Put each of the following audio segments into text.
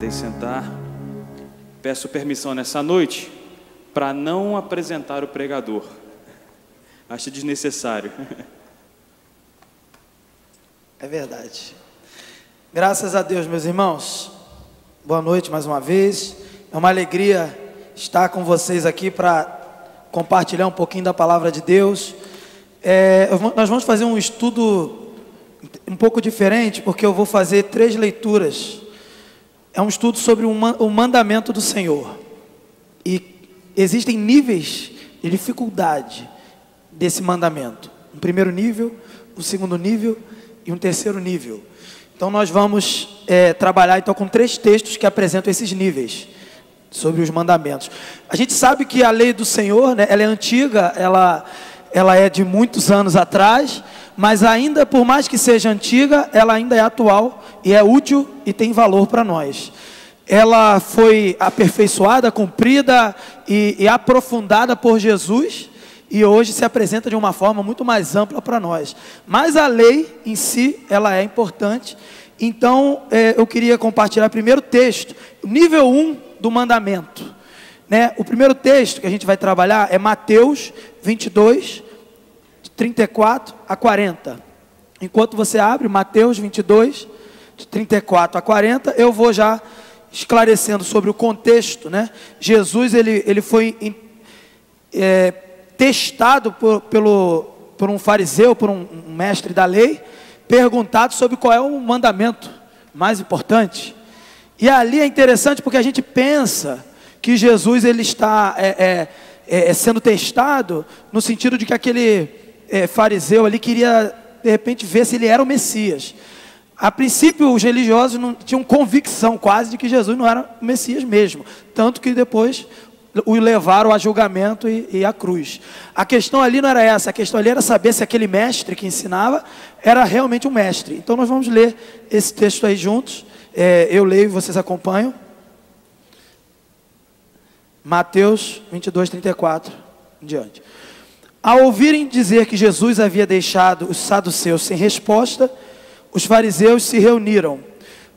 Podem sentar. Peço permissão nessa noite para não apresentar o pregador. Acho desnecessário. É verdade. Graças a Deus, meus irmãos. Boa noite mais uma vez. É uma alegria estar com vocês aqui para compartilhar um pouquinho da palavra de Deus. Nós vamos fazer um estudo um pouco diferente, porque eu vou fazer 3 leituras. É um estudo sobre o mandamento do Senhor. E existem níveis de dificuldade desse mandamento. Um primeiro nível, um segundo nível e um terceiro nível. Então nós vamos trabalhar então com 3 textos que apresentam esses níveis sobre os mandamentos. A gente sabe que a lei do Senhor, né, ela é antiga, ela é de muitos anos atrás, mas ainda, por mais que seja antiga, ela ainda é atual e é útil e tem valor para nós. Ela foi aperfeiçoada, cumprida e aprofundada por Jesus, e hoje se apresenta de uma forma muito mais ampla para nós. Mas a lei em si, ela é importante. Então, eu queria compartilhar primeiro o texto, nível 1 do mandamento. Né? O primeiro texto que a gente vai trabalhar é Mateus 22, de 34 a 40. Enquanto você abre Mateus 22, de 34 a 40, eu vou já esclarecendo sobre o contexto. Né? Jesus ele foi testado por um fariseu, por um mestre da lei, perguntado sobre qual é o mandamento mais importante. E ali é interessante porque a gente pensa que Jesus ele está sendo testado no sentido de que aquele fariseu ali queria de repente ver se ele era o Messias. A princípio os religiosos não tinham convicção quase de que Jesus não era o Messias mesmo, tanto que depois o levaram a julgamento e à cruz. A questão ali não era essa, a questão ali era saber se aquele mestre que ensinava era realmente um mestre. Então nós vamos ler esse texto aí juntos. Eu leio e vocês acompanham. Mateus 22, 34 em diante. Ao ouvirem dizer que Jesus havia deixado os saduceus sem resposta, os fariseus se reuniram.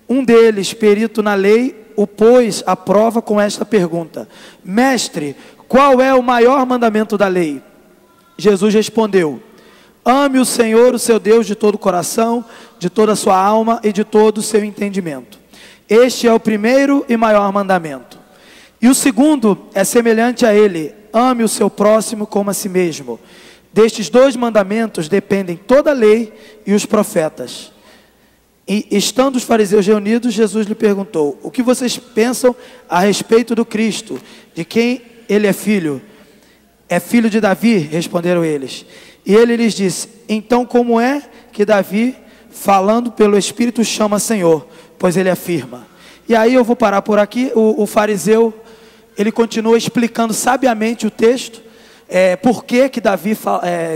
Um deles, perito na lei, o pôs à prova com esta pergunta: Mestre, qual é o maior mandamento da lei? Jesus respondeu: Ame o Senhor, o seu Deus, de todo o coração, de toda a sua alma e de todo o seu entendimento. Este é o primeiro e maior mandamento. E o segundo é semelhante a ele: ame o seu próximo como a si mesmo. Destes 2 mandamentos dependem toda a lei e os profetas. E estando os fariseus reunidos, Jesus lhe perguntou: o que vocês pensam a respeito do Cristo? De quem ele é filho? É filho de Davi? Responderam eles. E ele lhes disse: então como é que Davi, falando pelo Espírito, chama Senhor? Pois ele afirma. E aí eu vou parar por aqui. O fariseu, ele continua explicando sabiamente o texto, por que Davi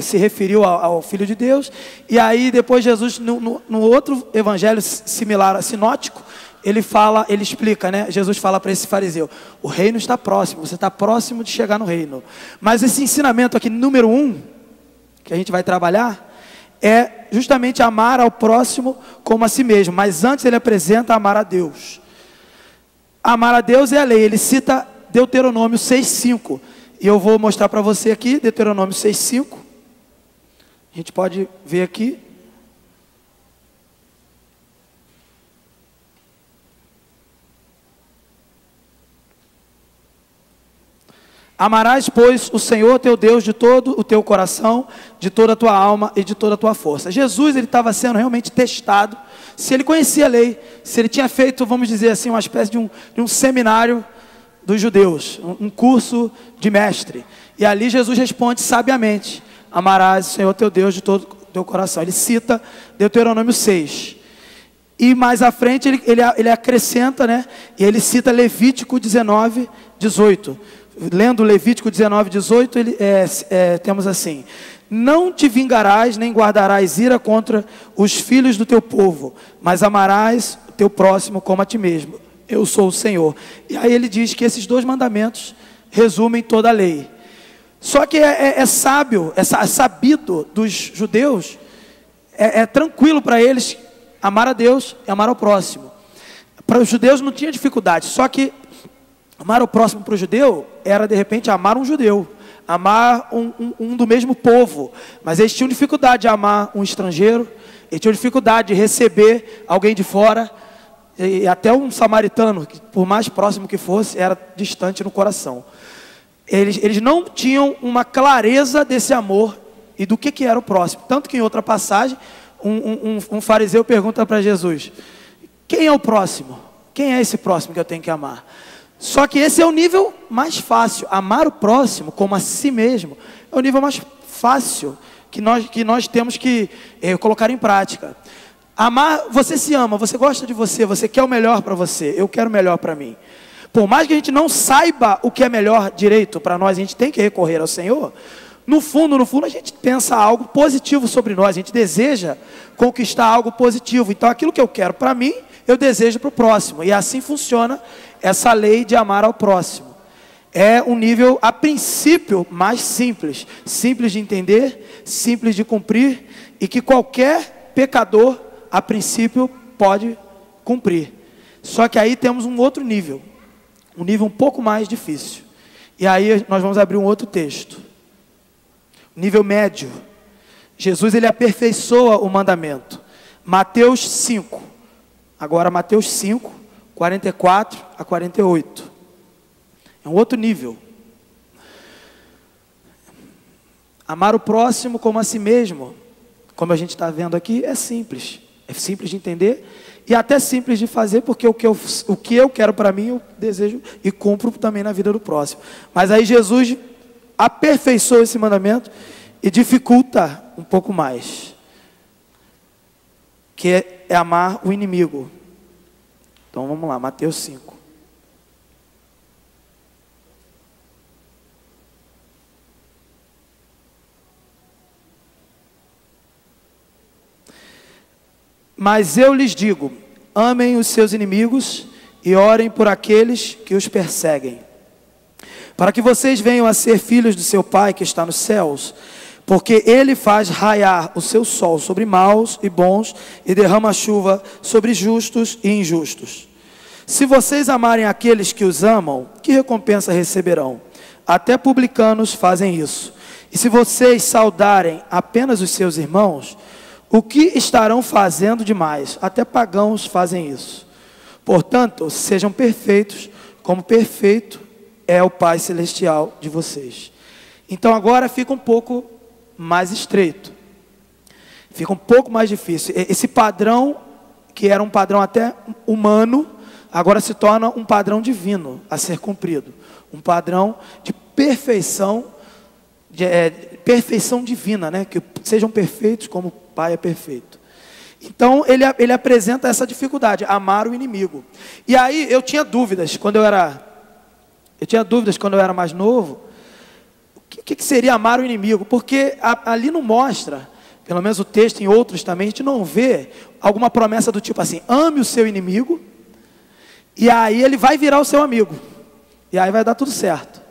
se referiu ao Filho de Deus. E aí depois Jesus, no outro evangelho similar, sinótico, ele explica, né? Jesus fala para esse fariseu: o reino está próximo, você está próximo de chegar no reino. Mas esse ensinamento aqui, número 1, que a gente vai trabalhar, é justamente amar ao próximo como a si mesmo. Mas antes ele apresenta amar a Deus. Amar a Deus é a lei. Ele cita Deuteronômio 6:5. E eu vou mostrar para você aqui, Deuteronômio 6:5. A gente pode ver aqui. Amarás, pois, o Senhor teu Deus de todo o teu coração, de toda a tua alma e de toda a tua força. Jesus, ele estava sendo realmente testado, se ele conhecia a lei, se ele tinha feito, vamos dizer assim, uma espécie de um seminário dos judeus, um curso de mestre. E ali Jesus responde sabiamente: amarás o Senhor teu Deus de todo o teu coração. Ele cita Deuteronômio 6. E mais à frente ele acrescenta, né? E ele cita Levítico 19, 18. Lendo Levítico 19, 18, temos assim: não te vingarás, nem guardarás ira contra os filhos do teu povo, mas amarás o teu próximo como a ti mesmo. Eu sou o Senhor. E aí ele diz que esses 2 mandamentos resumem toda a lei. Só que é sabido dos judeus, tranquilo para eles amar a Deus e amar ao próximo. para os judeus não tinha dificuldade, só que amar o próximo para o judeu era de repente amar um judeu, amar um do mesmo povo, mas eles tinham dificuldade de amar um estrangeiro, eles tinham dificuldade de receber alguém de fora, e até um samaritano, que por mais próximo que fosse, era distante no coração. Eles não tinham uma clareza desse amor e do que era o próximo, tanto que em outra passagem, um fariseu pergunta para Jesus: quem é o próximo? Quem é esse próximo que eu tenho que amar? Só que esse é o nível mais fácil. Amar o próximo como a si mesmo é o nível mais fácil que nós temos que colocar em prática. Amar, você se ama, você gosta de você, você quer o melhor para você, eu quero o melhor para mim. Por mais que a gente não saiba o que é melhor direito para nós, a gente tem que recorrer ao Senhor. No fundo, a gente pensa algo positivo sobre nós, a gente deseja conquistar algo positivo. Então aquilo que eu quero para mim, eu desejo para o próximo. E assim funciona essa lei de amar ao próximo. É um nível, a princípio, mais simples. Simples de entender, simples de cumprir, e que qualquer pecador, a princípio, pode cumprir. Só que aí temos um outro nível. Um nível um pouco mais difícil. E aí nós vamos abrir um outro texto. Nível médio. Jesus, ele aperfeiçoa o mandamento. Mateus 5. Agora Mateus 5, 44 a 48. É um outro nível. Amar o próximo como a si mesmo, como a gente está vendo aqui, é simples. É simples de entender e até simples de fazer, porque o que eu quero para mim, eu desejo e cumpro também na vida do próximo. Mas aí Jesus aperfeiçoa esse mandamento e dificulta um pouco mais, que é amar o inimigo. Então vamos lá, Mateus 5. Mas eu lhes digo, amem os seus inimigos e orem por aqueles que os perseguem, para que vocês venham a ser filhos do seu Pai que está nos céus, porque Ele faz raiar o seu sol sobre maus e bons e derrama chuva sobre justos e injustos. Se vocês amarem aqueles que os amam, que recompensa receberão? Até publicanos fazem isso. E se vocês saudarem apenas os seus irmãos, o que estarão fazendo demais? Até pagãos fazem isso. Portanto, sejam perfeitos, como perfeito é o Pai Celestial de vocês. Então agora fica um pouco mais estreito. Fica um pouco mais difícil. Esse padrão, que era um padrão até humano, agora se torna um padrão divino a ser cumprido. Um padrão de perfeição, perfeição divina, né? Que sejam perfeitos como o Pai é perfeito. Então ele apresenta essa dificuldade, amar o inimigo. E aí eu tinha dúvidas quando eu era mais novo. O que seria amar o inimigo? Porque ali não mostra, pelo menos o texto, em outros também, a gente não vê alguma promessa do tipo assim: ame o seu inimigo, e aí ele vai virar o seu amigo, e aí vai dar tudo certo.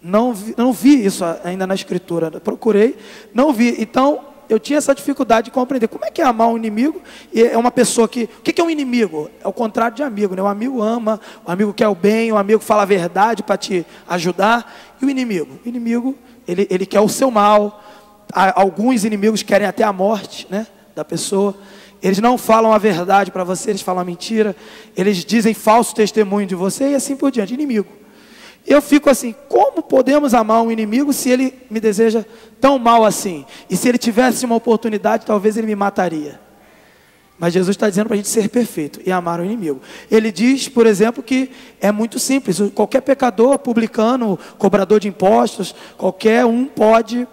Não vi isso ainda na Escritura, procurei, não vi. Então eu tinha essa dificuldade de compreender como é que é amar um inimigo. E é uma pessoa que, o que é um inimigo? É o contrário de amigo, né? O amigo ama, o amigo quer o bem, o amigo fala a verdade para te ajudar. E o inimigo? O inimigo, ele quer o seu mal. Alguns inimigos querem até a morte, né, da pessoa. Eles não falam a verdade para você, eles falam a mentira. Eles dizem falso testemunho de você e assim por diante. Inimigo. Eu fico assim: como podemos amar um inimigo se ele me deseja tão mal assim? E se ele tivesse uma oportunidade, talvez ele me mataria. Mas Jesus está dizendo para a gente ser perfeito e amar o inimigo. Ele diz, por exemplo, que é muito simples. Qualquer pecador, publicano, cobrador de impostos, qualquer um pode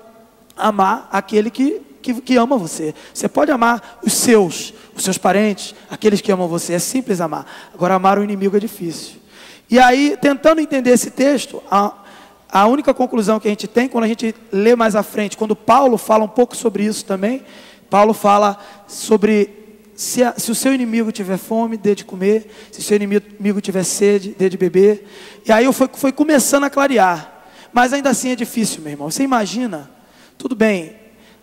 amar aquele que ama você. Você pode amar os seus parentes, aqueles que amam você. É simples amar. Agora, amar o inimigo é difícil. E aí, tentando entender esse texto, a única conclusão que a gente tem, quando a gente lê mais à frente, quando Paulo fala um pouco sobre isso também, Paulo fala sobre se o seu inimigo tiver fome, dê de comer; se o seu inimigo tiver sede, dê de beber. E aí foi começando a clarear. Mas ainda assim é difícil, meu irmão. Você imagina, tudo bem,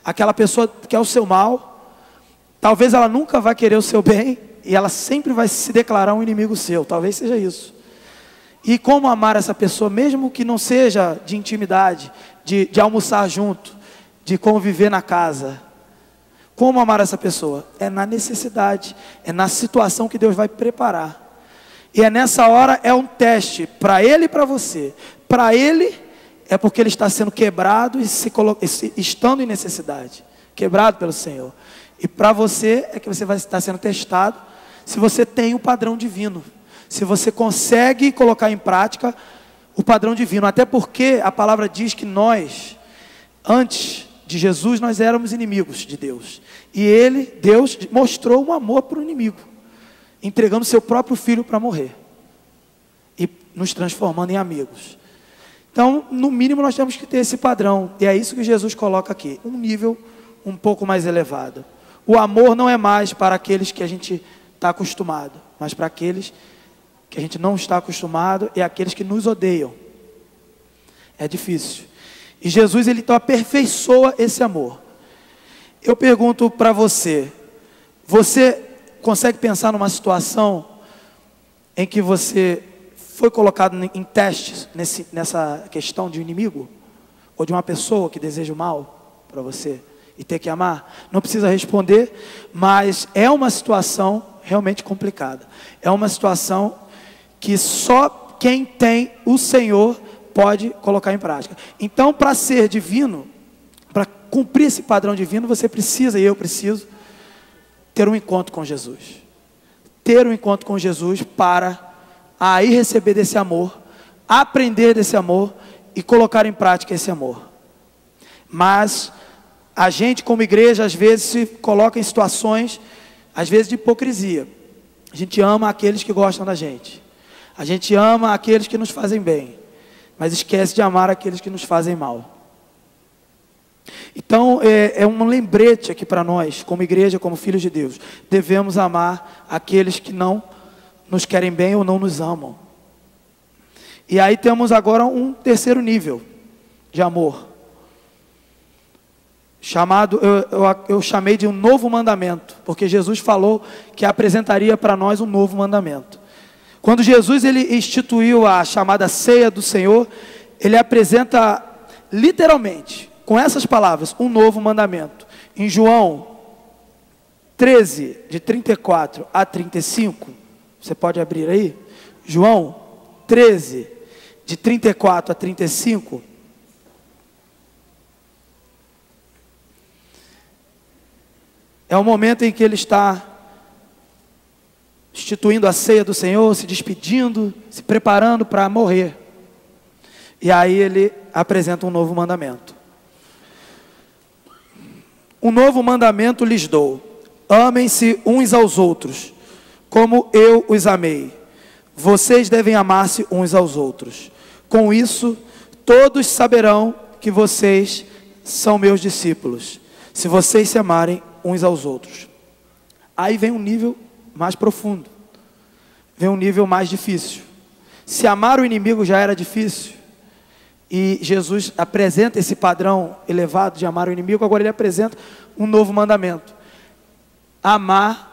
aquela pessoa que quer o seu mal, talvez ela nunca vai querer o seu bem, e ela sempre vai se declarar um inimigo seu, talvez seja isso. E como amar essa pessoa, mesmo que não seja de intimidade, de almoçar junto, de conviver na casa. Como amar essa pessoa? É na necessidade, é na situação que Deus vai preparar. E é nessa hora, é um teste para ele e para você. Para ele, é porque ele está sendo quebrado e estando em necessidade. Quebrado pelo Senhor. E para você, é que você vai estar sendo testado, se você tem o padrão divino. Se você consegue colocar em prática o padrão divino. Até porque a palavra diz que nós, antes de Jesus, nós éramos inimigos de Deus. E Deus mostrou um amor para o inimigo, entregando seu próprio filho para morrer. E nos transformando em amigos. Então, no mínimo, nós temos que ter esse padrão. E é isso que Jesus coloca aqui. Um nível um pouco mais elevado. O amor não é mais para aqueles que a gente está acostumado, mas para aqueles que a gente não está acostumado e aqueles que nos odeiam. É difícil. E Jesus, ele então aperfeiçoa esse amor. Eu pergunto para você, você consegue pensar numa situação em que você foi colocado em testes nessa questão de um inimigo? Ou de uma pessoa que deseja o mal para você e ter que amar? Não precisa responder, mas é uma situação realmente complicada. É uma situação que só quem tem o Senhor pode colocar em prática. Então, para ser divino, para cumprir esse padrão divino, você precisa, e eu preciso, ter um encontro com Jesus. Ter um encontro com Jesus para aí receber desse amor, aprender desse amor e colocar em prática esse amor. Mas a gente, como igreja, às vezes se coloca em situações, às vezes de hipocrisia. A gente ama aqueles que gostam da gente. A gente ama aqueles que nos fazem bem, mas esquece de amar aqueles que nos fazem mal. Então, é um lembrete aqui para nós, como igreja, como filhos de Deus. Devemos amar aqueles que não nos querem bem ou não nos amam. E aí temos agora um terceiro nível de amor. Eu chamei de um novo mandamento, porque Jesus falou que apresentaria para nós um novo mandamento. Quando Jesus ele instituiu a chamada ceia do Senhor, ele apresenta literalmente, com essas palavras, um novo mandamento. Em João 13, de 34 a 35, você pode abrir aí? João 13, de 34 a 35. É o momento em que ele está instituindo a ceia do Senhor, se despedindo, se preparando para morrer. E aí ele apresenta um novo mandamento. Um novo mandamento lhes dou: amem-se uns aos outros, como eu os amei. Vocês devem amar-se uns aos outros. Com isso, todos saberão que vocês são meus discípulos, se vocês se amarem uns aos outros. Aí vem um nível mais profundo, vem um nível mais difícil. Se amar o inimigo já era difícil, e Jesus apresenta esse padrão elevado de amar o inimigo, agora ele apresenta um novo mandamento: amar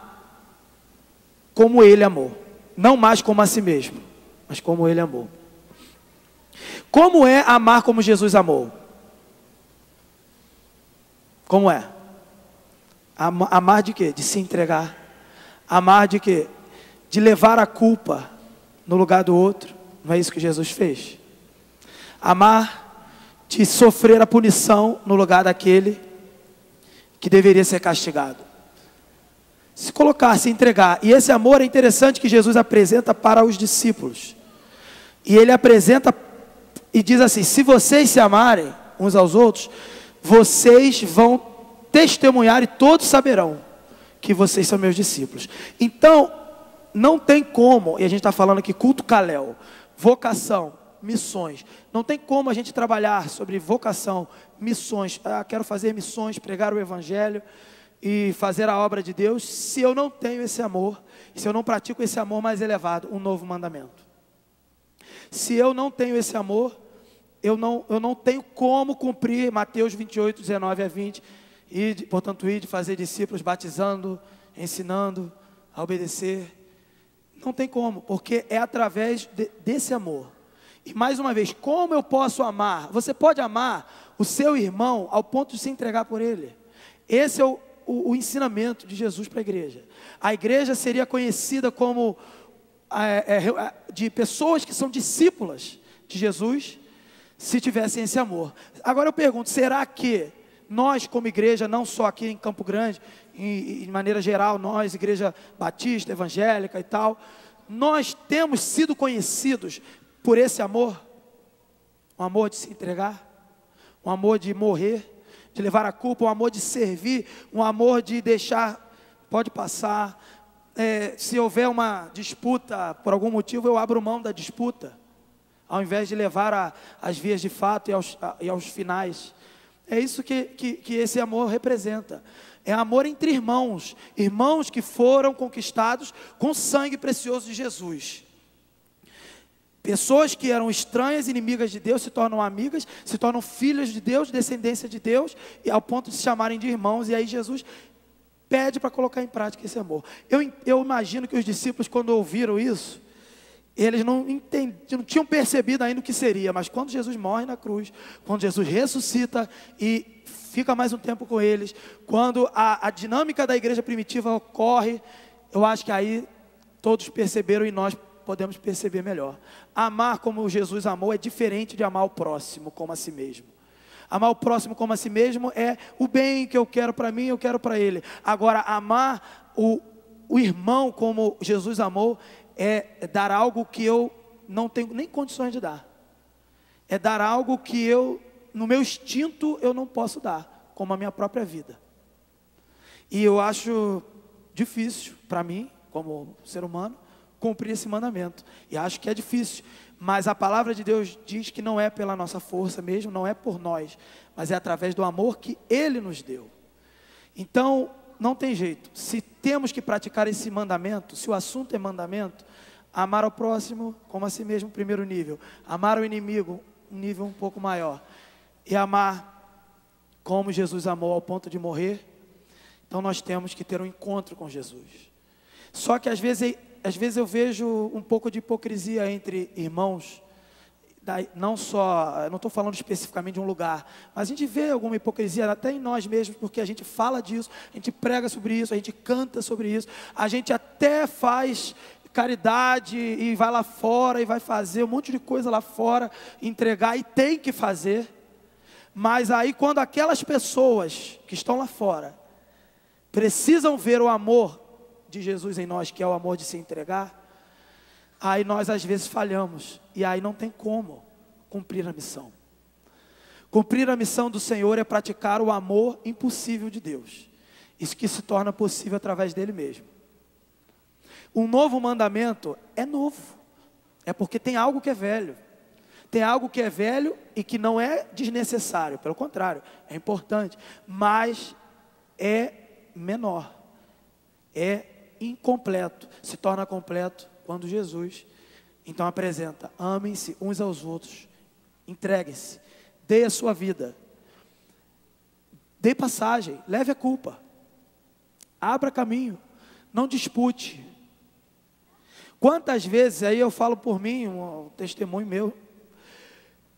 como ele amou, não mais como a si mesmo, mas como ele amou. Como é amar como Jesus amou? Como é? Amar de quê? De se entregar. Amar de quê? De levar a culpa no lugar do outro. Não é isso que Jesus fez? Amar de sofrer a punição no lugar daquele que deveria ser castigado. Se colocar, se entregar. E esse amor é interessante que Jesus apresenta para os discípulos. E ele apresenta e diz assim: se vocês se amarem uns aos outros, vocês vão testemunhar e todos saberão que vocês são meus discípulos. Então, não tem como, e a gente está falando aqui culto Kalel, vocação, missões. Não tem como a gente trabalhar sobre vocação, missões. Quero fazer missões, pregar o evangelho e fazer a obra de Deus, se eu não tenho esse amor, se eu não pratico esse amor mais elevado, um novo mandamento. Se eu não tenho esse amor, eu não tenho como cumprir Mateus 28, 19 a 20, portanto, ir de fazer discípulos, batizando, ensinando a obedecer. Não tem como, porque é através desse amor. E mais uma vez, como eu posso amar? Você pode amar o seu irmão ao ponto de se entregar por ele. Esse é o ensinamento de Jesus para a igreja. A igreja seria conhecida como de pessoas que são discípulas de Jesus, se tivessem esse amor. Agora eu pergunto, será que nós como igreja, não só aqui em Campo Grande, em maneira geral, nós, igreja batista, evangélica e tal, nós temos sido conhecidos por esse amor? Um amor de se entregar, um amor de morrer, de levar a culpa, um amor de servir, um amor de deixar, pode passar. Se houver uma disputa, por algum motivo, eu abro mão da disputa, ao invés de levar às vias de fato e aos finais. É isso que esse amor representa. É amor entre irmãos, irmãos que foram conquistados com o sangue precioso de Jesus. Pessoas que eram estranhas, inimigas de Deus, se tornam amigas, se tornam filhas de Deus, descendência de Deus, e ao ponto de se chamarem de irmãos. E aí Jesus pede para colocar em prática esse amor. Eu imagino que os discípulos, quando ouviram isso, eles não tinham percebido ainda o que seria, mas quando Jesus morre na cruz, quando Jesus ressuscita e fica mais um tempo com eles, quando a dinâmica da igreja primitiva ocorre, eu acho que aí todos perceberam e nós podemos perceber melhor. Amar como Jesus amou é diferente de amar o próximo como a si mesmo. Amar o próximo como a si mesmo é o bem que eu quero para mim, eu quero para ele. Agora, amar o irmão como Jesus amou é dar algo que eu não tenho nem condições de dar. É dar algo que eu, no meu instinto, eu não posso dar, como a minha própria vida. E eu acho difícil para mim, como ser humano, cumprir esse mandamento. E acho que é difícil. Mas a palavra de Deus diz que não é pela nossa força mesmo, não é por nós, mas é através do amor que Ele nos deu. Então, não tem jeito. Se temos que praticar esse mandamento, se o assunto é mandamento, amar ao próximo como a si mesmo, primeiro nível. Amar ao inimigo, um nível um pouco maior. E amar como Jesus amou ao ponto de morrer. Então nós temos que ter um encontro com Jesus. Só que às vezes eu vejo um pouco de hipocrisia entre irmãos. Não estou falando especificamente de um lugar, mas a gente vê alguma hipocrisia até em nós mesmos, porque a gente fala disso, a gente prega sobre isso, a gente canta sobre isso, a gente até faz caridade e vai lá fora e vai fazer um monte de coisa lá fora, entregar, e tem que fazer. Mas aí quando aquelas pessoas que estão lá fora precisam ver o amor de Jesus em nós, que é o amor de se entregar, aí nós às vezes falhamos, e aí não tem como cumprir a missão. Cumprir a missão do Senhor é praticar o amor impossível de Deus, isso que se torna possível através dele mesmo. Um novo mandamento é novo, é porque tem algo que é velho. Tem algo que é velho e que não é desnecessário, pelo contrário, é importante, mas é menor, é incompleto, se torna completo quando Jesus então apresenta: amem-se uns aos outros, entreguem-se, dê a sua vida, dê passagem, leve a culpa, abra caminho, não dispute. Quantas vezes, aí eu falo por mim, um testemunho meu,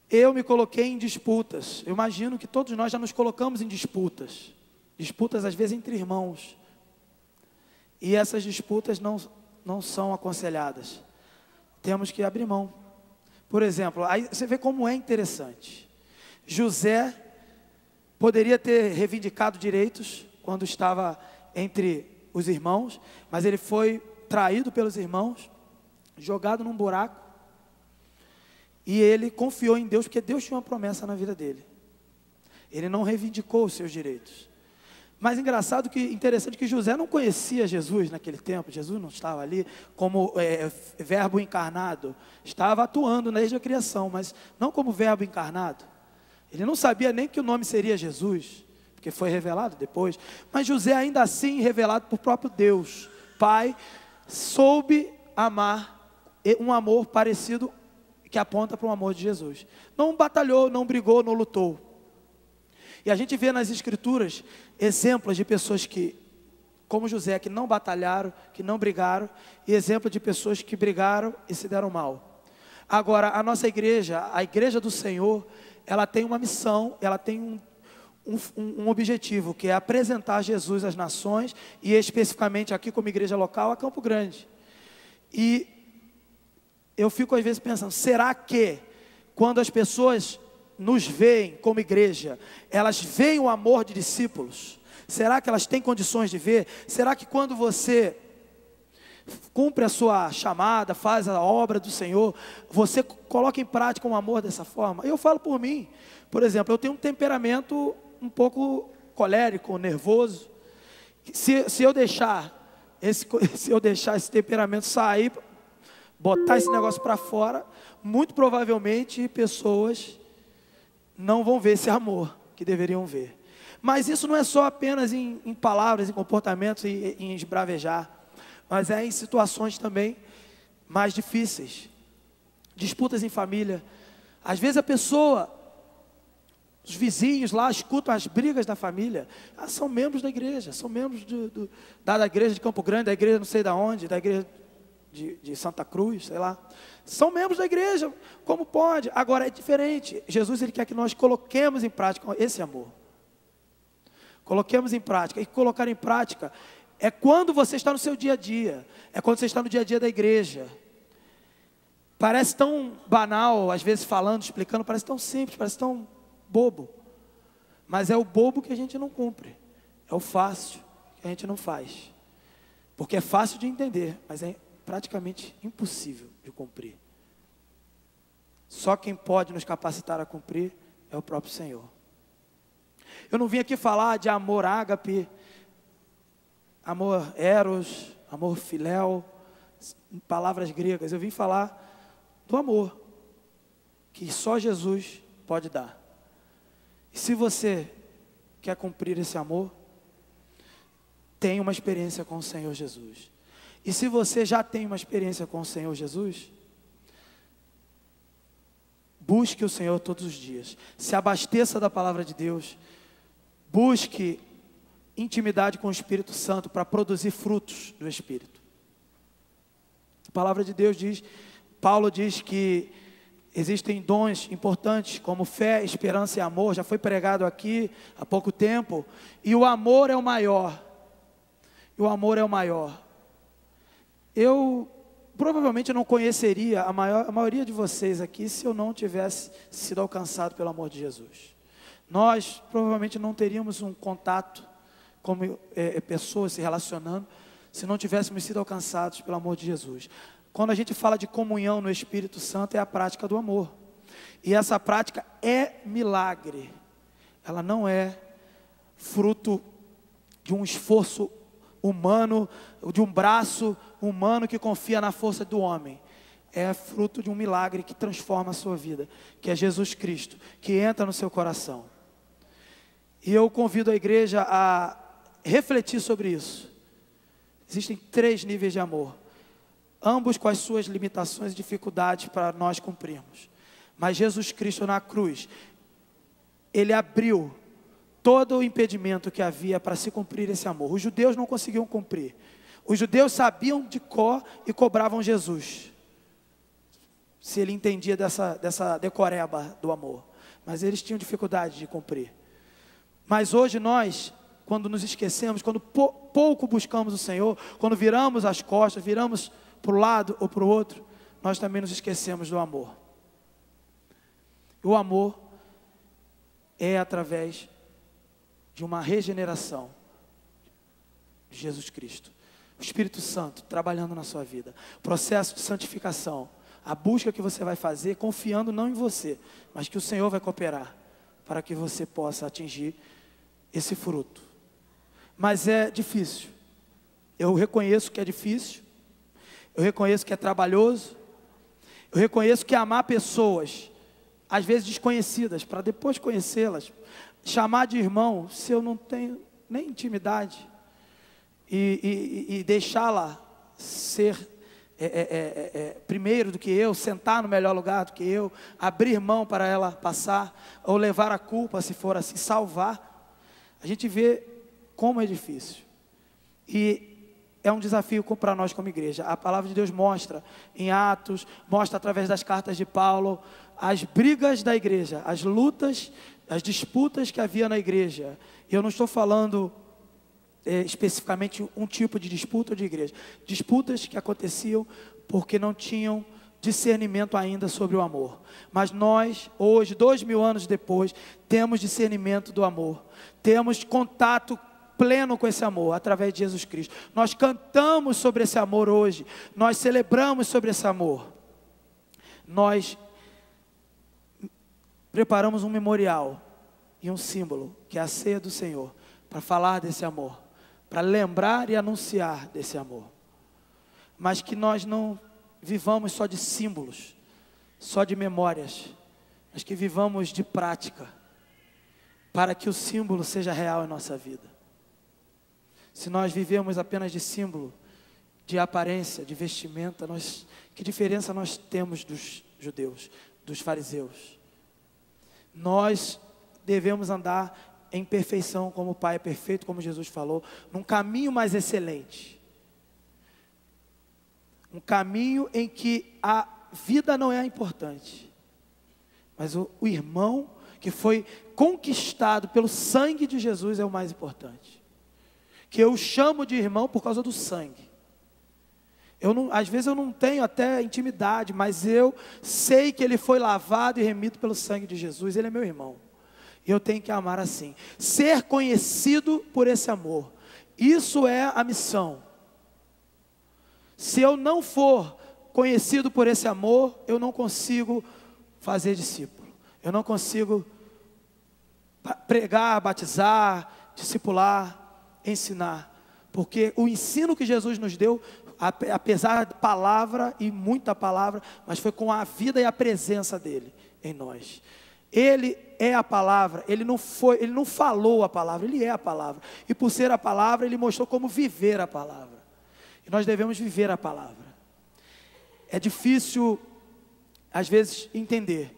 eu me coloquei em disputas. Eu imagino que todos nós já nos colocamos em disputas às vezes entre irmãos, e essas disputas não são aconselhadas. Temos que abrir mão. Por exemplo, aí você vê como é interessante. José poderia ter reivindicado direitos quando estava entre os irmãos, mas ele foi traído pelos irmãos, jogado num buraco, e ele confiou em Deus, porque Deus tinha uma promessa na vida dele. Ele não reivindicou os seus direitos. Mas interessante que José não conhecia Jesus naquele tempo. Jesus não estava ali como verbo encarnado. Estava atuando desde a criação, mas não como verbo encarnado. Ele não sabia nem que o nome seria Jesus, porque foi revelado depois. Mas José, ainda assim, revelado por próprio Deus, Pai, soube amar, um amor parecido, que aponta para o amor de Jesus. Não batalhou, não brigou, não lutou. E a gente vê nas Escrituras exemplos de pessoas que como José, que não batalharam, que não brigaram, e exemplo de pessoas que brigaram e se deram mal. Agora, a nossa igreja, a igreja do Senhor, ela tem uma missão, ela tem um objetivo, que é apresentar Jesus às nações, e especificamente aqui como igreja local, a Campo Grande. E eu fico às vezes pensando, será que quando as pessoas nos veem como igreja, elas veem o amor de discípulos? Será que elas têm condições de ver? Será que quando você cumpre a sua chamada, faz a obra do Senhor, você coloca em prática um amor dessa forma? Eu falo por mim, por exemplo, eu tenho um temperamento um pouco colérico, nervoso. Se eu deixar esse temperamento sair, botar esse negócio para fora, muito provavelmente pessoas não vão ver esse amor que deveriam ver. Mas isso não é só apenas em palavras, em comportamentos e em esbravejar, mas é em situações também mais difíceis. Disputas em família. Às vezes a pessoa, os vizinhos lá escutam as brigas da família. São membros da igreja, são membros da igreja de Campo Grande, da igreja não sei da onde, da igreja de Santa Cruz, sei lá. São membros da igreja, como pode? Agora é diferente. Jesus, ele quer que nós coloquemos em prática esse amor. Coloquemos em prática. E colocar em prática é quando você está no seu dia a dia. É quando você está no dia a dia da igreja. Parece tão banal, às vezes falando, explicando, parece tão simples, parece tão bobo. Mas é o bobo que a gente não cumpre. É o fácil que a gente não faz. Porque é fácil de entender, mas é praticamente impossível de cumprir. Só quem pode nos capacitar a cumprir é o próprio Senhor. Eu não vim aqui falar de amor ágape, amor eros, amor filéu, palavras gregas. Eu vim falar do amor que só Jesus pode dar. E se você quer cumprir esse amor, tenha uma experiência com o Senhor Jesus. E se você já tem uma experiência com o Senhor Jesus, busque o Senhor todos os dias. Se abasteça da palavra de Deus. Busque intimidade com o Espírito Santo para produzir frutos do Espírito. A palavra de Deus diz, Paulo diz que existem dons importantes como fé, esperança e amor. Já foi pregado aqui há pouco tempo. E o amor é o maior. E o amor é o maior. Eu provavelmente não conheceria a maioria de vocês aqui se eu não tivesse sido alcançado pelo amor de Jesus. Nós provavelmente não teríamos um contato como pessoas se relacionando se não tivéssemos sido alcançados pelo amor de Jesus. Quando a gente fala de comunhão no Espírito Santo, é a prática do amor. E essa prática é milagre. Ela não é fruto de um esforço humano, de um braço humano que confia na força do homem. É fruto de um milagre que transforma a sua vida, que é Jesus Cristo, que entra no seu coração. E eu convido a igreja a refletir sobre isso. Existem 3 níveis de amor, ambos com as suas limitações e dificuldades para nós cumprirmos. Mas Jesus Cristo na cruz, Ele abriu todo o impedimento que havia para se cumprir esse amor. Os judeus não conseguiam cumprir. Os judeus sabiam de cor e cobravam Jesus, se ele entendia dessa decoreba do amor. Mas eles tinham dificuldade de cumprir. Mas hoje nós, quando nos esquecemos, quando pouco buscamos o Senhor, quando viramos as costas, viramos para o lado ou para o outro, nós também nos esquecemos do amor. O amor é através de uma regeneração de Jesus Cristo. O Espírito Santo trabalhando na sua vida. Processo de santificação. A busca que você vai fazer, confiando não em você, mas que o Senhor vai cooperar para que você possa atingir esse fruto. Mas é difícil. Eu reconheço que é difícil. Eu reconheço que é trabalhoso. Eu reconheço que amar pessoas, às vezes desconhecidas, para depois conhecê-las, chamar de irmão, se eu não tenho nem intimidade, e deixá-la ser primeiro do que eu, sentar no melhor lugar do que eu, abrir mão para ela passar, ou levar a culpa, se for assim, salvar. A gente vê como é difícil. E é um desafio para nós como igreja. A palavra de Deus mostra em Atos, mostra através das cartas de Paulo, as brigas da igreja, as lutas, as disputas que havia na igreja. E eu não estou falando especificamente um tipo de disputa de igreja. Disputas que aconteciam porque não tinham discernimento ainda sobre o amor. Mas nós, hoje, 2000 anos depois, temos discernimento do amor. Temos contato pleno com esse amor, através de Jesus Cristo. Nós cantamos sobre esse amor hoje. Nós celebramos sobre esse amor. Nós preparamos um memorial e um símbolo, que é a ceia do Senhor, para falar desse amor, para lembrar e anunciar desse amor. Mas que nós não vivamos só de símbolos, só de memórias, mas que vivamos de prática, para que o símbolo seja real em nossa vida. Se nós vivemos apenas de símbolo, de aparência, de vestimenta, que diferença nós temos dos judeus, dos fariseus? Nós devemos andar em perfeição, como o Pai é perfeito, como Jesus falou, num caminho mais excelente. Um caminho em que a vida não é importante, mas o irmão que foi conquistado pelo sangue de Jesus é o mais importante. Que eu chamo de irmão por causa do sangue. Às vezes eu não tenho até intimidade, mas eu sei que ele foi lavado e remido pelo sangue de Jesus. Ele é meu irmão. E eu tenho que amar assim. Ser conhecido por esse amor. Isso é a missão. Se eu não for conhecido por esse amor, eu não consigo fazer discípulo. Eu não consigo pregar, batizar, discipular, ensinar. Porque o ensino que Jesus nos deu, apesar da palavra e muita palavra, mas foi com a vida e a presença dele em nós. Ele é a palavra, ele não falou a palavra, ele é a palavra. E por ser a palavra, ele mostrou como viver a palavra. E nós devemos viver a palavra. É difícil, às vezes, entender.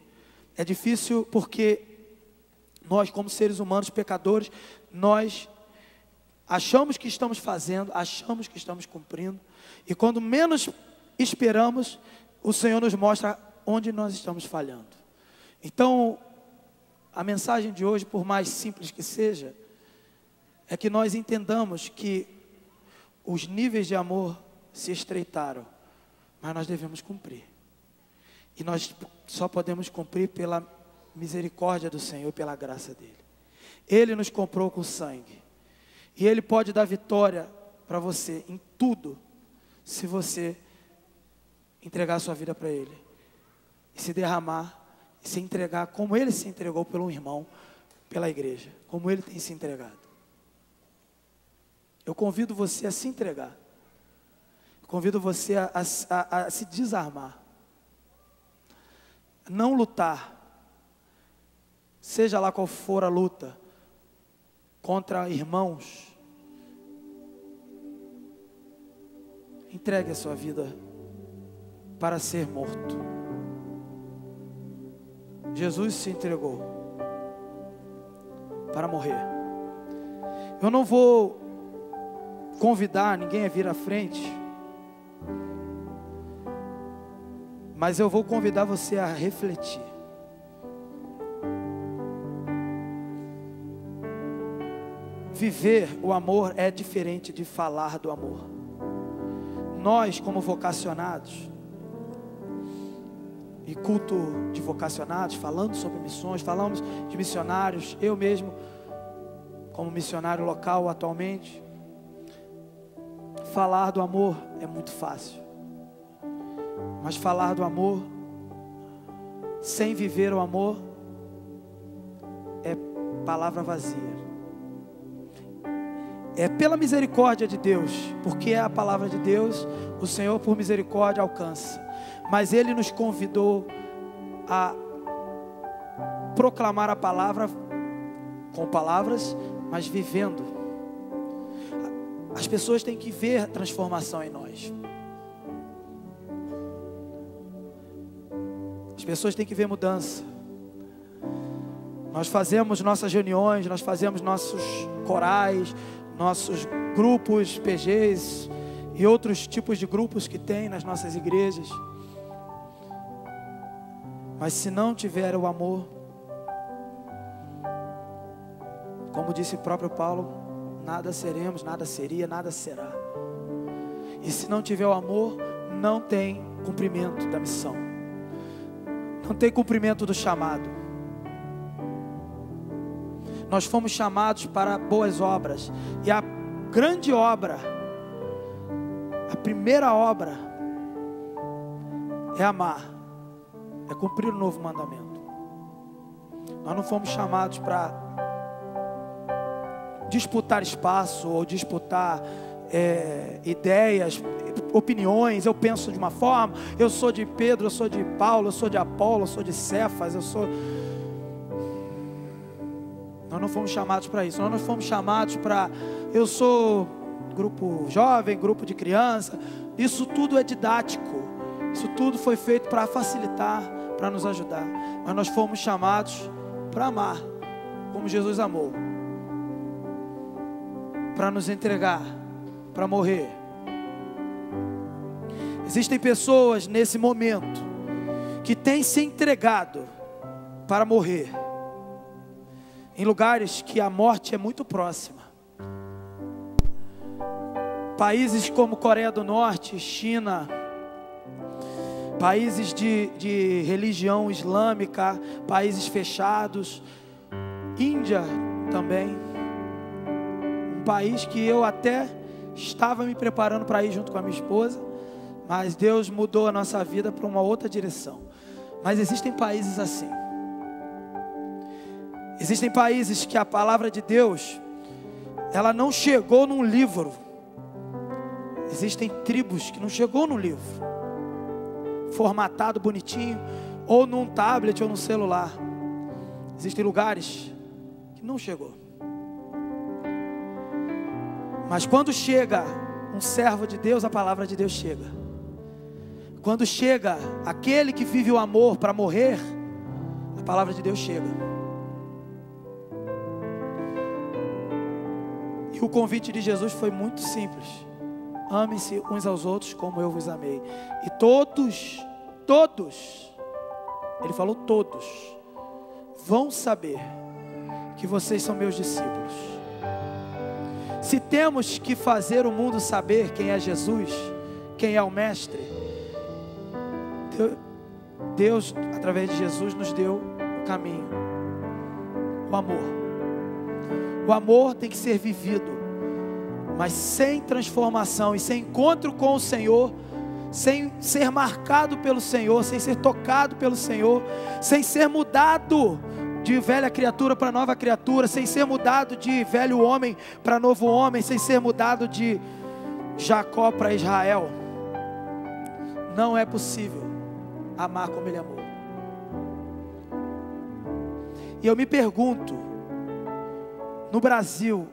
É difícil porque nós, como seres humanos, pecadores, nós achamos que estamos fazendo, achamos que estamos cumprindo. E quando menos esperamos, o Senhor nos mostra onde nós estamos falhando. Então, a mensagem de hoje, por mais simples que seja, é que nós entendamos que os níveis de amor se estreitaram, mas nós devemos cumprir. E nós só podemos cumprir pela misericórdia do Senhor, pela graça dele. Ele nos comprou com sangue. E ele pode dar vitória para você em tudo, se você entregar a sua vida para ele. E se derramar, e se entregar como ele se entregou pelo irmão, pela igreja. Como ele tem se entregado. Eu convido você a se entregar. Eu convido você a se desarmar. Não lutar. Seja lá qual for a luta. Contra irmãos. Entregue a sua vida para ser morto. Jesus se entregou para morrer. Eu não vou convidar ninguém a vir à frente, mas eu vou convidar você a refletir. Viver o amor é diferente de falar do amor. Nós, como vocacionados, e culto de vocacionados, falando sobre missões, falamos de missionários, eu mesmo, como missionário local atualmente, falar do amor é muito fácil. Mas falar do amor, sem viver o amor, é palavra vazia. É pela misericórdia de Deus, porque é a palavra de Deus, o Senhor por misericórdia alcança. Mas Ele nos convidou a proclamar a palavra com palavras, mas vivendo. As pessoas têm que ver transformação em nós. As pessoas têm que ver mudança. Nós fazemos nossas reuniões, nós fazemos nossos corais, nossos grupos, PGs e outros tipos de grupos que tem nas nossas igrejas. Mas se não tiver o amor, como disse o próprio Paulo, nada seremos, nada seria, nada será. E se não tiver o amor, não tem cumprimento da missão, não tem cumprimento do chamado. Nós fomos chamados para boas obras, e a grande obra, a primeira obra, é amar, é cumprir o novo mandamento. Nós não fomos chamados para disputar espaço ou disputar ideias, opiniões. Eu penso de uma forma, eu sou de Pedro, eu sou de Paulo, eu sou de Apolo, eu sou de Cefas, Nós não fomos chamados para isso. Nós não fomos chamados para, eu sou grupo jovem, grupo de criança. Isso tudo é didático, isso tudo foi feito para facilitar, para nos ajudar. Mas nós fomos chamados para amar, como Jesus amou, para nos entregar, para morrer. Existem pessoas nesse momento que têm se entregado para morrer em lugares que a morte é muito próxima. Países como Coreia do Norte, China, países de religião islâmica, países fechados, Índia também, um país que eu até estava me preparando para ir junto com a minha esposa, mas Deus mudou a nossa vida para uma outra direção. Mas existem países assim. Existem países que a palavra de Deus, ela não chegou num livro. Existem tribos que não chegou num livro, formatado bonitinho, ou num tablet ou num celular. Existem lugares que não chegou. Mas quando chega um servo de Deus, a palavra de Deus chega. Quando chega aquele que vive o amor para morrer, a palavra de Deus chega. E o convite de Jesus foi muito simples: amem-se uns aos outros como eu vos amei. E todos, ele falou todos, vão saber que vocês são meus discípulos. Se temos que fazer o mundo saber quem é Jesus, quem é o Mestre, Deus, através de Jesus, nos deu o caminho, o amor. O amor tem que ser vivido, mas sem transformação e sem encontro com o Senhor, sem ser marcado pelo Senhor, sem ser tocado pelo Senhor, sem ser mudado de velha criatura para nova criatura, sem ser mudado de velho homem para novo homem, sem ser mudado de Jacó para Israel, não é possível amar como Ele amou. E eu me pergunto, no Brasil,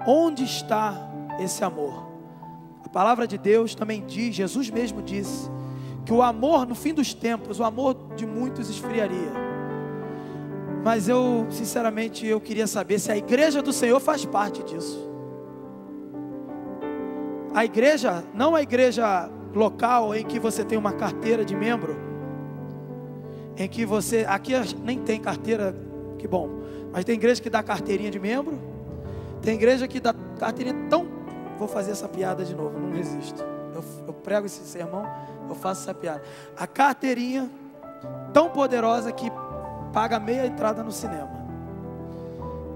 onde está esse amor? A palavra de Deus também diz, Jesus mesmo disse, que o amor no fim dos tempos, o amor de muitos esfriaria. Mas eu, sinceramente, eu queria saber se a igreja do Senhor faz parte disso. A igreja, não a igreja local em que você tem uma carteira de membro, em que você, aqui nem tem carteira, que bom, mas tem igreja que dá carteirinha de membro, tem igreja que dá carteirinha tão, vou fazer essa piada de novo, não resisto, eu prego esse sermão, eu faço essa piada, a carteirinha tão poderosa que paga meia entrada no cinema,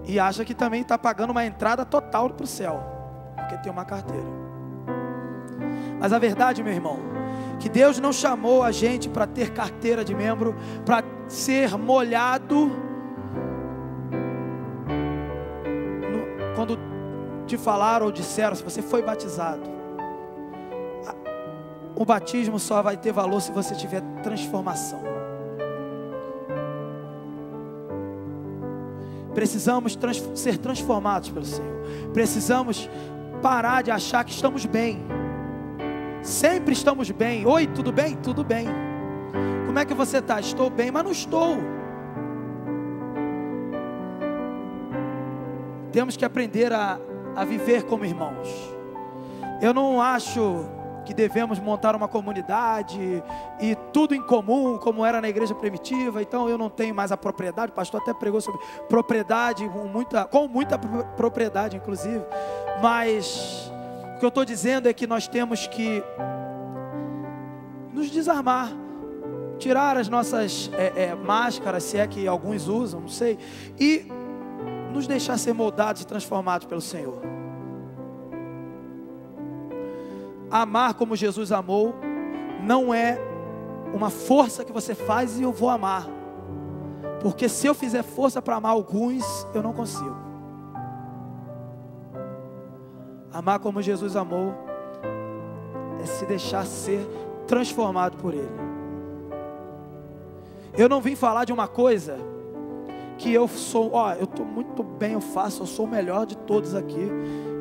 e acha que também está pagando uma entrada total para o céu, porque tem uma carteira. Mas a verdade, meu irmão, que Deus não chamou a gente para ter carteira de membro, para ser molhado quando te falaram ou disseram, se você foi batizado. O batismo só vai ter valor se você tiver transformação. Precisamos ser transformados pelo Senhor. Precisamos parar de achar que estamos bem. Sempre estamos bem. Oi, tudo bem? Tudo bem. Como é que você está? Estou bem, mas não estou. temos que aprender a viver como irmãos. Eu não acho que devemos montar uma comunidade e tudo em comum, como era na igreja primitiva. Então eu não tenho mais a propriedade. O pastor até pregou sobre propriedade, com muita propriedade, inclusive. Mas o que eu estou dizendo é que nós temos que nos desarmar, tirar as nossas máscaras, se é que alguns usam, não sei, e nos deixar ser moldados e transformados pelo Senhor. Amar como Jesus amou não é uma força que você faz e eu vou amar, porque se eu fizer força para amar alguns, eu não consigo. Amar como Jesus amou é se deixar ser transformado por Ele. Eu não vim falar de uma coisa que eu sou, eu estou muito bem, eu sou o melhor de todos aqui.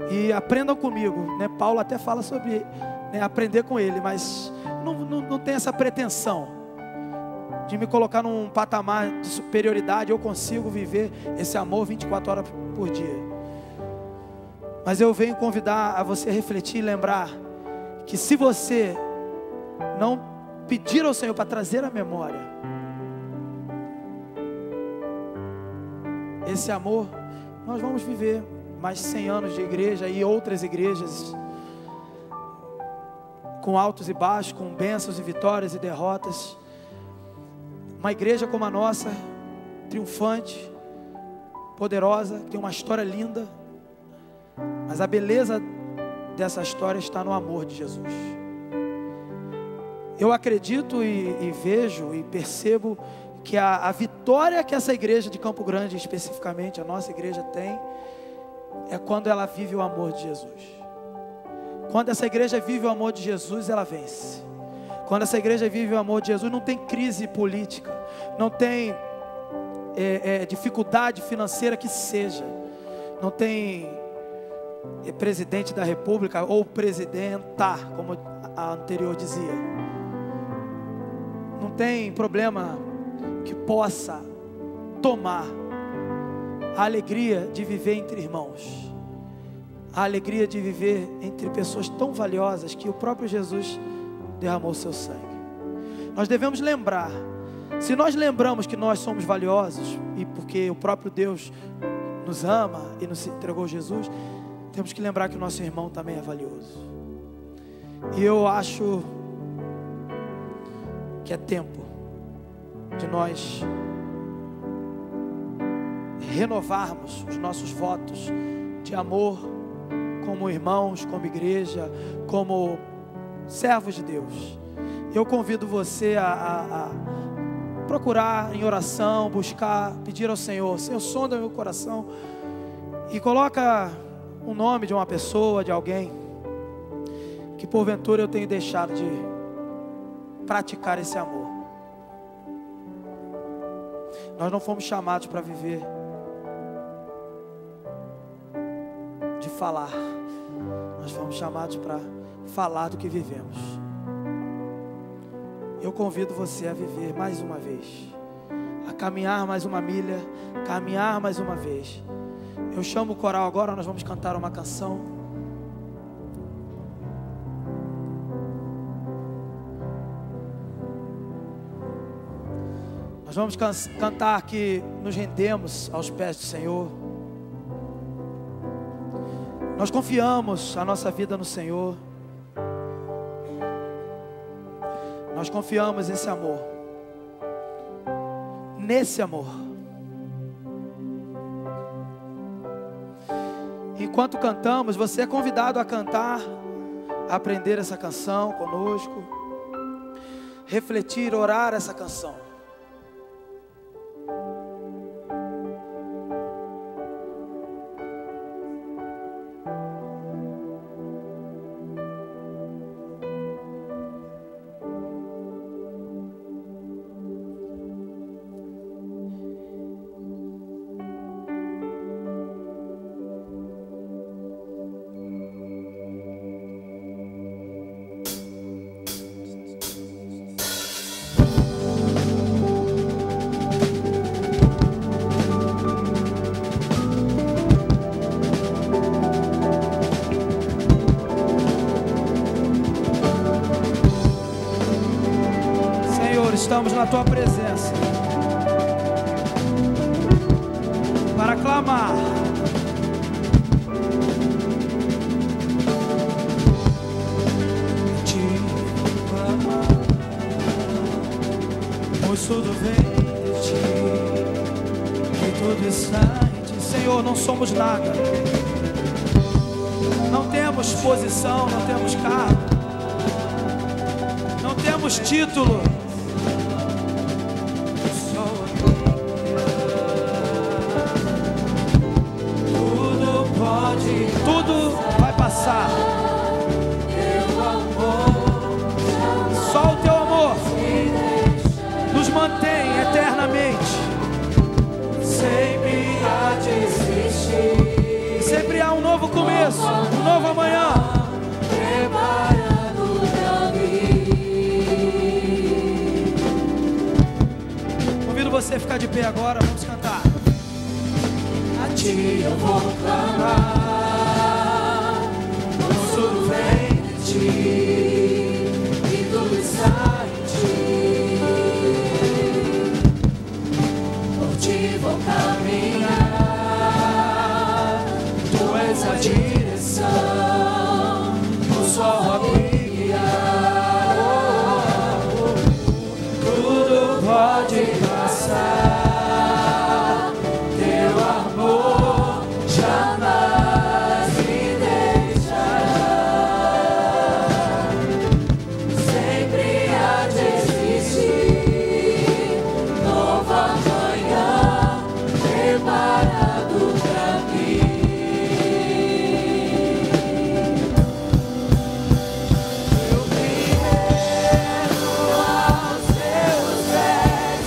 E aprendam comigo, né? Paulo até fala sobre aprender com ele, mas não tem essa pretensão de me colocar num patamar de superioridade. Eu consigo viver esse amor 24 horas por dia. Mas eu venho convidar a você a refletir e lembrar que se você não pedir ao Senhor para trazer a memória esse amor, nós vamos viver mais 100 anos de igreja e outras igrejas com altos e baixos, com bênçãos e vitórias e derrotas. Uma igreja como a nossa, triunfante, poderosa, que tem uma história linda, mas a beleza dessa história está no amor de Jesus. Eu acredito e vejo e percebo que a vitória que essa igreja de Campo Grande, especificamente a nossa igreja, tem é quando ela vive o amor de Jesus. Quando essa igreja vive o amor de Jesus, ela vence. Quando essa igreja vive o amor de Jesus, não tem crise política, não tem dificuldade financeira que seja, não tem presidente da república ou presidenta, como a anterior dizia, não tem problema que possa tomar a alegria de viver entre irmãos, a alegria de viver entre pessoas tão valiosas que o próprio Jesus derramou seu sangue. Nós devemos lembrar, se nós lembramos que nós somos valiosos, e porque o próprio Deus nos ama e nos entregou Jesus, temos que lembrar que o nosso irmão também é valioso. E eu acho que é tempo de nós renovarmos os nossos votos de amor como irmãos, como igreja, como servos de Deus. Eu convido você a procurar em oração, buscar, pedir ao Senhor: Senhor, sonda meu coração e coloca o nome de uma pessoa, de alguém que porventura eu tenho deixado de praticar esse amor. Nós não fomos chamados para viver de falar, nós fomos chamados para falar do que vivemos. Eu convido você a viver mais uma vez, a caminhar mais uma milha, caminhar mais uma vez. Eu chamo o coral agora, nós vamos cantar uma canção. Nós vamos cantar que nos rendemos aos pés do Senhor. Nós confiamos a nossa vida no Senhor. Nós confiamos nesse amor. Nesse amor. Enquanto cantamos, você é convidado a cantar, a aprender essa canção conosco, refletir, orar essa canção. na tua presença para clamar. Pois tudo vem de ti, e tudo está em ti. Senhor, não somos nada, não temos posição, não temos cargo, não temos título. Tudo pode, tudo vai passar. Só o teu amor nos mantém eternamente. Sempre há de existir, sempre há um novo começo, um novo amanhã. Preparado pra mim. Convido você a ficar de pé agora, vamos cantar. A ti eu vou clamar, pois tudo vem de ti, e tudo está em ti. Vou caminhar, tu és a direção, o sol a brilhar. Tudo pode passar, teu amor jamais me deixará. Sempre há de existir nova manhã preparado pra mim. Eu me rendo aos teus pés,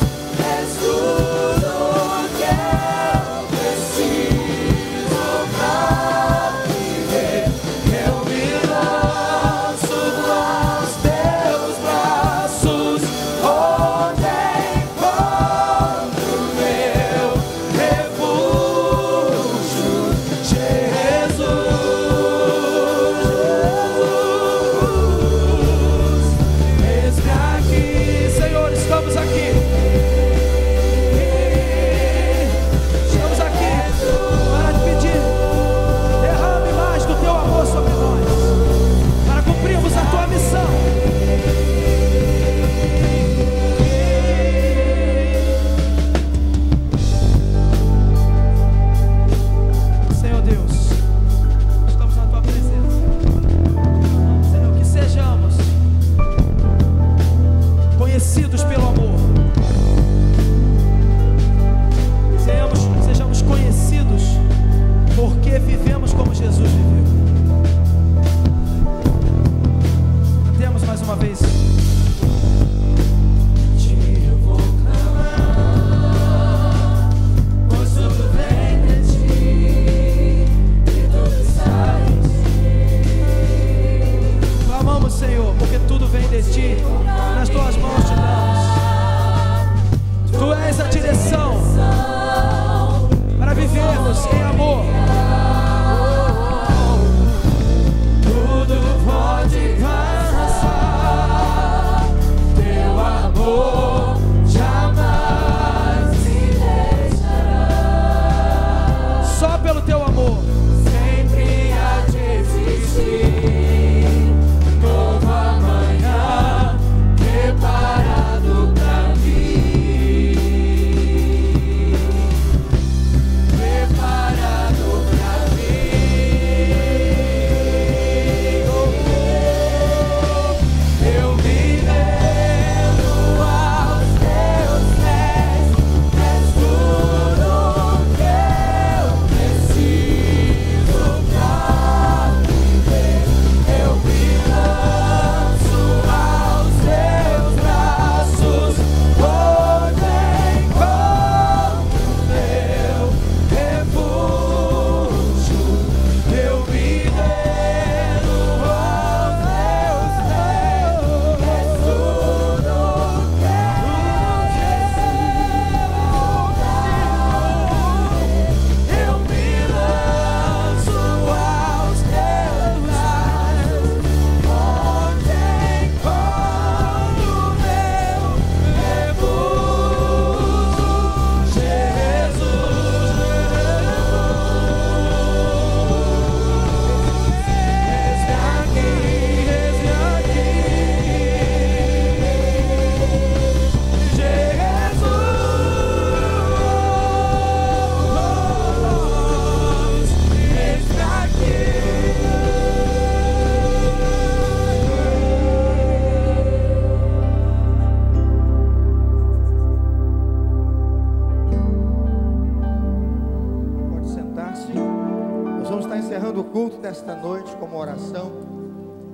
culto desta noite como oração,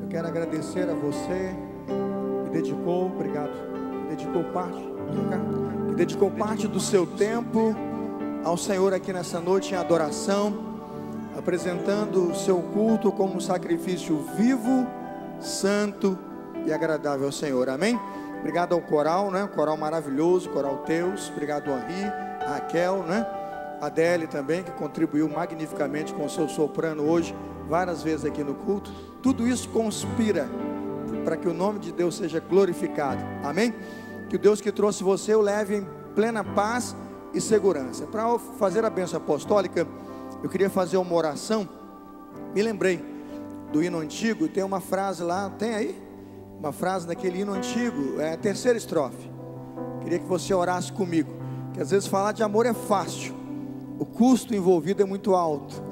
eu quero agradecer a você que dedicou, obrigado, que dedicou parte do seu tempo ao Senhor aqui nessa noite em adoração, apresentando o seu culto como um sacrifício vivo, santo e agradável ao Senhor, amém? Obrigado ao coral, né? Coral maravilhoso, coral Teus. Obrigado a Henri, a Raquel, né? A Adele também, que contribuiu magnificamente com o seu soprano hoje, várias vezes aqui no culto. Tudo isso conspira para que o nome de Deus seja glorificado, amém? Que o Deus que trouxe você o leve em plena paz e segurança. Para fazer a bênção apostólica, eu queria fazer uma oração. Me lembrei do hino antigo, tem uma frase lá, tem aí? Uma frase daquele hino antigo, é a terceira estrofe. Queria que você orasse comigo, que às vezes falar de amor é fácil, o custo envolvido é muito alto.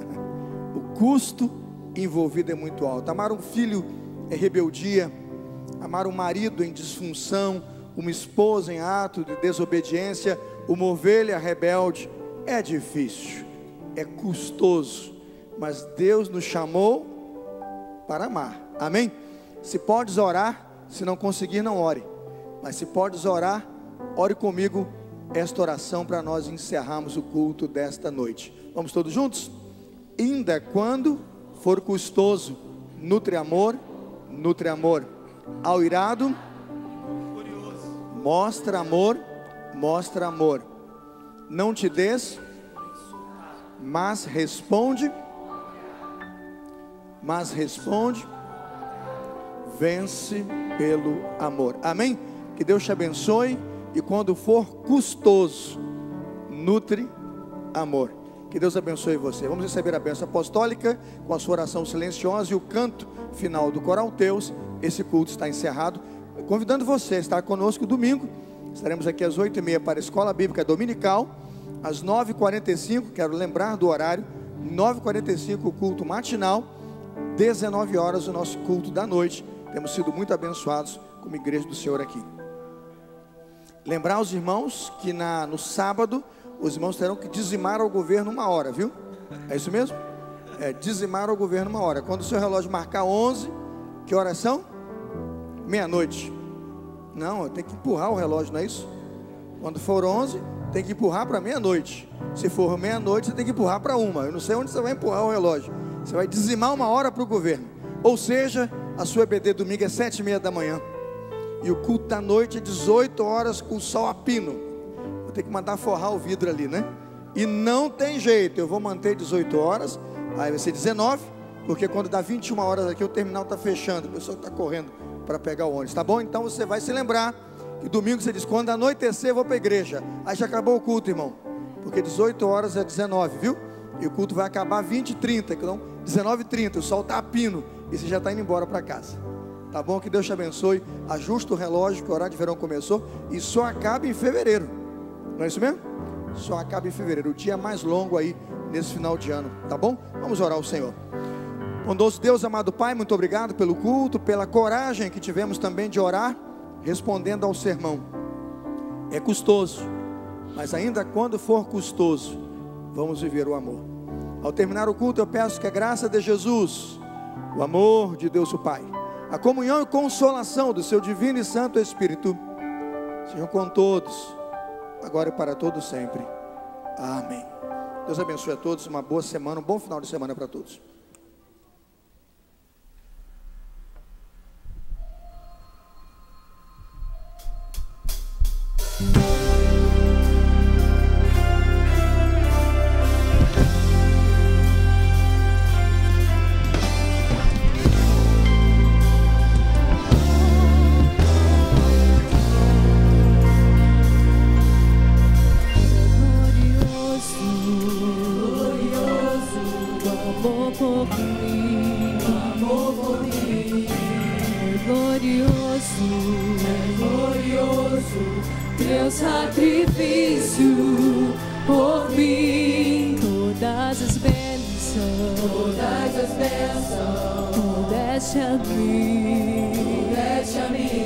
O custo envolvido é muito alto. Amar um filho é rebeldia, amar um marido em disfunção, uma esposa em ato de desobediência, uma ovelha rebelde é difícil, é custoso, mas Deus nos chamou para amar, amém? Se podes orar, se não conseguir, não ore. Mas se podes orar, ore comigo esta oração para nós encerrarmos o culto desta noite. Vamos todos juntos? Ainda quando for custoso, nutre amor. Ao irado, mostra amor. Não te des, mas responde. Vence pelo amor, amém? Que Deus te abençoe, e quando for custoso, nutre amor. Que Deus abençoe você. Vamos receber a bênção apostólica com a sua oração silenciosa e o canto final do coral Teus. Esse culto está encerrado, convidando você a estar conosco domingo. Estaremos aqui às 8h30 para a Escola Bíblica Dominical, às 9h45, quero lembrar do horário, 9h45 o culto matinal, 19 horas o nosso culto da noite. Temos sido muito abençoados como igreja do Senhor aqui. Lembrar os irmãos que no sábado, os irmãos terão que dizimar ao governo 1 hora, viu? É isso mesmo? Dizimar ao governo 1 hora. Quando o seu relógio marcar 11, que horas são? Meia-noite. Não, tem que empurrar o relógio, não é isso? Quando for 11, tem que empurrar para meia-noite. Se for meia-noite, você tem que empurrar para 1. Eu não sei onde você vai empurrar o relógio. Você vai dizimar 1 hora para o governo. Ou seja, a sua EBD domingo é 7h30 da manhã. E o culto da noite é 18 horas com o sol a pino. Vou ter que mandar forrar o vidro ali, né? E não tem jeito, eu vou manter 18 horas. Aí vai ser 19, porque quando dá 21 horas aqui o terminal está fechando. O pessoal está correndo para pegar o ônibus, tá bom? Então você vai se lembrar que domingo você diz, quando anoitecer eu vou para a igreja. Aí já acabou o culto, irmão. Porque 18 horas é 19, viu? E o culto vai acabar 20h30, então 19h30, o sol está a pino. E você já está indo embora para casa. Tá bom? Que Deus te abençoe. Ajusta o relógio, que o horário de verão começou. E só acaba em fevereiro. Não é isso mesmo? Só acaba em fevereiro. O dia mais longo aí nesse final de ano. Tá bom? Vamos orar ao Senhor. Bondoso Deus, amado Pai, muito obrigado pelo culto, pela coragem que tivemos também de orar, respondendo ao sermão. É custoso, mas ainda quando for custoso, vamos viver o amor. Ao terminar o culto, eu peço que a graça de Jesus, o amor de Deus o Pai, a comunhão e consolação do seu divino e santo Espírito sejam com todos, agora e para todos sempre. Amém. Deus abençoe a todos, uma boa semana, um bom final de semana para todos. Teu sacrifício por mim, todas as bênçãos tu deste a mim,